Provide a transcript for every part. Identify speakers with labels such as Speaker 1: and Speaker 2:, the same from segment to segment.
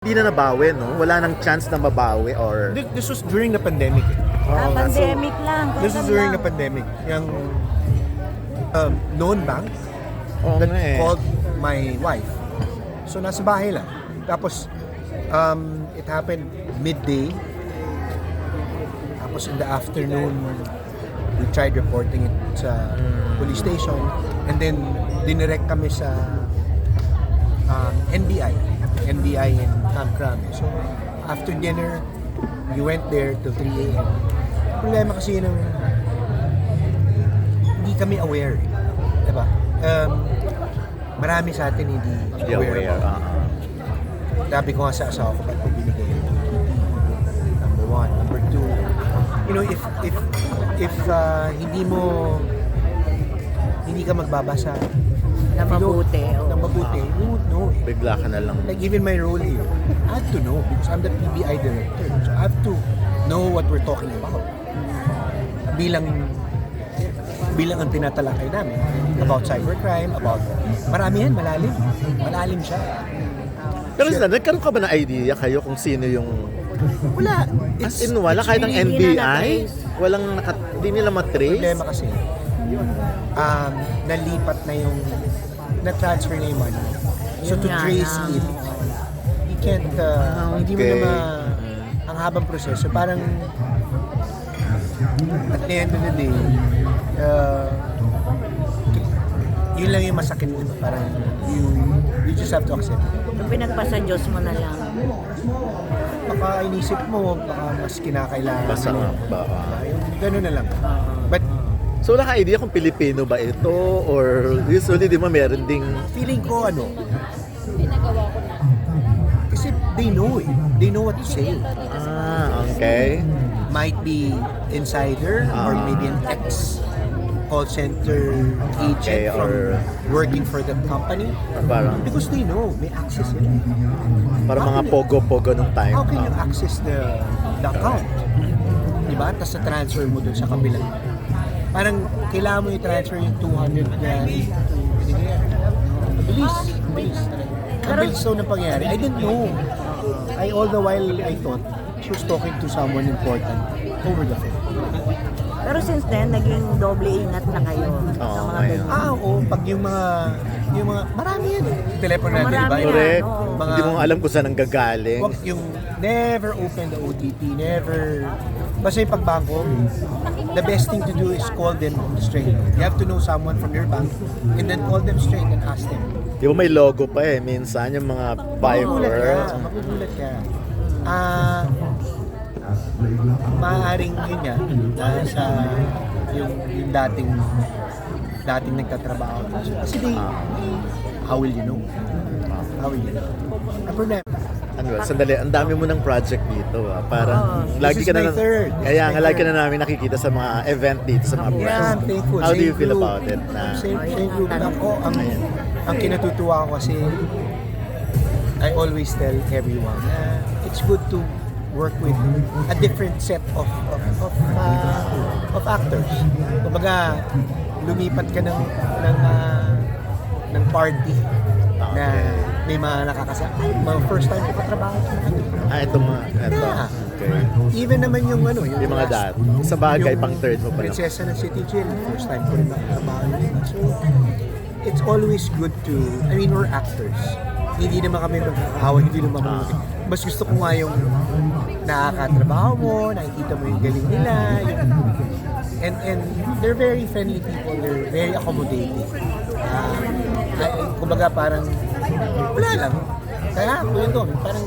Speaker 1: Hindi na nabawi, no? Wala nang chance na mabawi or...
Speaker 2: This was during the pandemic.
Speaker 3: Pandemic lang.
Speaker 2: This was during the pandemic. Yung loan bank that called my wife. So nasa bahay lang. Tapos it happened midday. Tapos in the afternoon, we tried reporting it sa police station. And then dinirect kami sa NBI in Camp Crame. So after dinner, we went there till 3 a.m. Problema kasi ng hindi kami aware. Diba? Marami sa atin hindi aware. Sabi ko nga sa asawa ko, ba't ko binigay yung number one. Number two, you know, if hindi ka magbabasa
Speaker 3: Na mabuti.
Speaker 2: na mabuti, you would know it.
Speaker 1: Bigla ka na lang.
Speaker 2: Like even my role here, I have to know because I'm the PBI director. So I have to know what we're talking about. Bilang ang tinatalakay namin about cybercrime, about marami yan, malalim siya.
Speaker 1: Pero sila, nagkaroon ka ba ng idea kayo kung sino yung...
Speaker 2: Wala.
Speaker 1: As in, wala kahit ng
Speaker 3: Hindi
Speaker 1: NBI? Hindi nila matrace?
Speaker 2: Problema kasi, nalipat na yung na-transfer na yung money. So to trace it, you can't, hindi mo na ang habang proseso. Parang at the end of the day, yun lang yung masakit. Parang you just have to accept it.
Speaker 3: Kung pinagpasa Diyos mo na lang.
Speaker 2: Baka inisip mo, baka mas kinakailangan
Speaker 1: Basta
Speaker 2: mo.
Speaker 1: ba?
Speaker 2: Gano'n na lang. But
Speaker 1: So wala ka idea kung Pilipino ba ito or usually di ba meron ding...
Speaker 2: feeling ko kasi they know it. They know what to say.
Speaker 1: Okay.
Speaker 2: Might be insider or maybe an ex-call center
Speaker 1: Okay,
Speaker 2: agent from
Speaker 1: or-
Speaker 2: working for the company.
Speaker 1: Parang,
Speaker 2: Because they know, may access sila.
Speaker 1: parang mga pogo-pogo nung time.
Speaker 2: How can you access the account? Diba? Tapos na-transfer mo dun sa kabilang. Parang kailangan mo i-transfer yung 200 na bilis. Ang bilis daw na pangyari. I didn't know. All the while I thought she was talking to someone important over the phone.
Speaker 3: Pero since then, naging doble ingat na kayo sa mga
Speaker 1: ngayon.
Speaker 3: ganyan.
Speaker 2: Oo, pag yung mga, marami yan eh. Telepono natin,
Speaker 3: Marami
Speaker 2: diba?
Speaker 3: yan.
Speaker 1: Correct.
Speaker 3: Oo.
Speaker 1: Hindi mo alam kung saan ang gagaling.
Speaker 2: Wag yung never open the OTP, never. Basta yung pagbangko, the best thing to do is call them straight. You have to know someone from your bank and then call them straight and ask them.
Speaker 1: Di ba may logo pa eh. Minsan yung mga Viber.
Speaker 2: Magugulat ka. Maaaring yun nga, sa yung dating nagtatrabaho. Kasi how will you know? How will you know? Ang problema.
Speaker 1: Sandali, ang dami mo ng project dito. Parang lagi
Speaker 2: This
Speaker 1: ka
Speaker 2: is
Speaker 1: na
Speaker 2: my third.
Speaker 1: Kaya nga lagi ka na namin nakikita sa mga event dito sa mga
Speaker 2: Yeah,
Speaker 1: brands.
Speaker 2: I'm thankful.
Speaker 1: How do you
Speaker 2: Same
Speaker 1: feel
Speaker 2: group.
Speaker 1: about it?
Speaker 2: Same group. Ang kinatutuwa ko kasi I always tell everyone it's good to work with a different set of actors. Kumbaga, lumipat ka ng party na may mga nakakasama. Mga first time ko katrabaho sa mga ito.
Speaker 1: Ito mga. Ito.
Speaker 2: Yeah.
Speaker 1: Okay.
Speaker 2: Even naman yung
Speaker 1: Yung mga
Speaker 2: last-
Speaker 1: dati. Sa bagay,
Speaker 2: yung
Speaker 1: pang third mo pa lang.
Speaker 2: Prinsesa ng City Jail, first time ko rin nakatrabaho yun. So, it's always good to, we're actors. Hindi naman kami magkakahawa, hindi naman kami. Mas gusto ko nga yung nakakatrabaho mo, nakikita mo yung galing nila. And they're very friendly people, they're very accommodating. Kumbaga parang, wala lang. Kaya ako yun doon, parang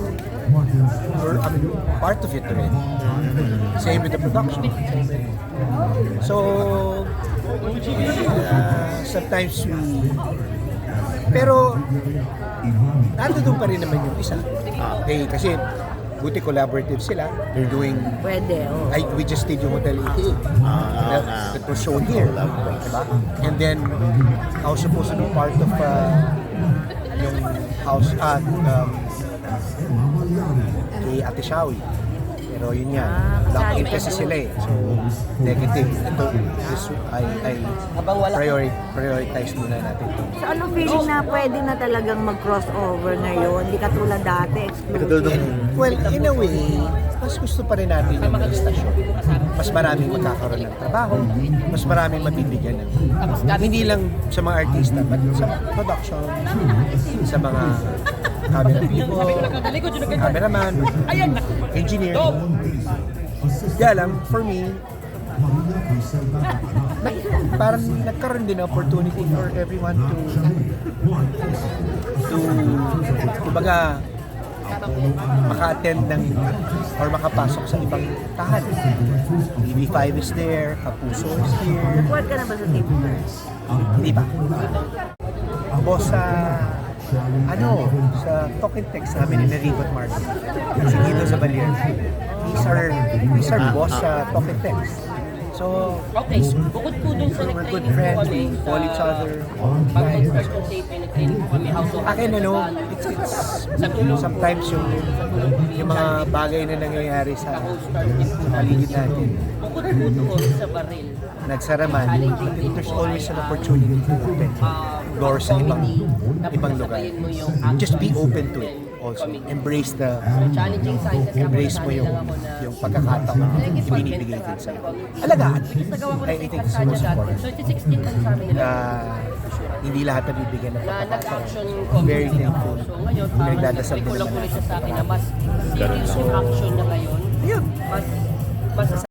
Speaker 2: part of it already. Same with the production. So, sometimes pero, nandun pa rin naman yung isa. Okay, kasi, buti collaborative sila. They're doing,
Speaker 3: Pwede,
Speaker 2: we just did yung Hotel 88. That was shown here. Diba? And then, I was supposed to be part of yung house kay Ate Shawi. Pero yun nga,
Speaker 3: kasali
Speaker 2: lock-in kasi
Speaker 3: ka
Speaker 2: sila eh. So, negative. Ito, this, I prioritize muna natin ito.
Speaker 3: So anong feeling na pwede na talagang mag-crossover ngayon? Hindi katulad dati,
Speaker 1: Katulad
Speaker 3: exclusive.
Speaker 1: nung
Speaker 2: Well, in a way, mas gusto pa rin natin yung mga istasyon. Mas maraming magkakaroon ng trabaho, mas maraming mabibigyan ng hindi lang sa mga artista, but sa production, sa mga camera people, cameraman, engineer. Kaya lang, for me, parang nagkaroon din ng opportunity for everyone to kumbaga, maka-attend ng or makapasok sa ibang tahanan. TV5 is there, Kapuso is here.
Speaker 3: Nag-work ka na ba sa TV5?
Speaker 2: Hindi pa. Boss sa sa Talk and Text namin ni Rivot Martin. Si Guido Zabalier. He's our boss sa Talk and Text. So,
Speaker 4: Okay, bukod po dun sa
Speaker 2: we're good
Speaker 4: nag-training po
Speaker 2: friends,
Speaker 4: kami
Speaker 2: we call each other.
Speaker 4: pag mag-start yung taping, nag-training po kami how to
Speaker 2: Akin it's sometimes yung mga bagay na nangyayari sa paligid natin.
Speaker 4: Bukod po doon sa baril,
Speaker 2: Nagsara man, but there's always an opportunity to open doors sa ibang lugar. Just be open to it also. Embrace
Speaker 4: challenging signs at
Speaker 2: embrace mo yung pagkakataon na ibinibigay din sa'yo. Alagaan.
Speaker 4: nagawa ko
Speaker 2: I
Speaker 4: na
Speaker 2: think
Speaker 4: sa
Speaker 2: it's the most
Speaker 4: dati.
Speaker 2: important.
Speaker 4: 2016 lang sa amin nila.
Speaker 2: Hindi lahat nabibigyan ng
Speaker 4: Na
Speaker 2: pagkakataon.
Speaker 4: nag-action
Speaker 2: Very
Speaker 4: community
Speaker 2: thankful.
Speaker 4: So ngayon,
Speaker 2: Pinagdadasal din
Speaker 4: kulang
Speaker 2: naman
Speaker 4: ulit
Speaker 2: natin.
Speaker 4: sa akin na mas serious yung action na ngayon.
Speaker 2: Ayun.
Speaker 4: Mas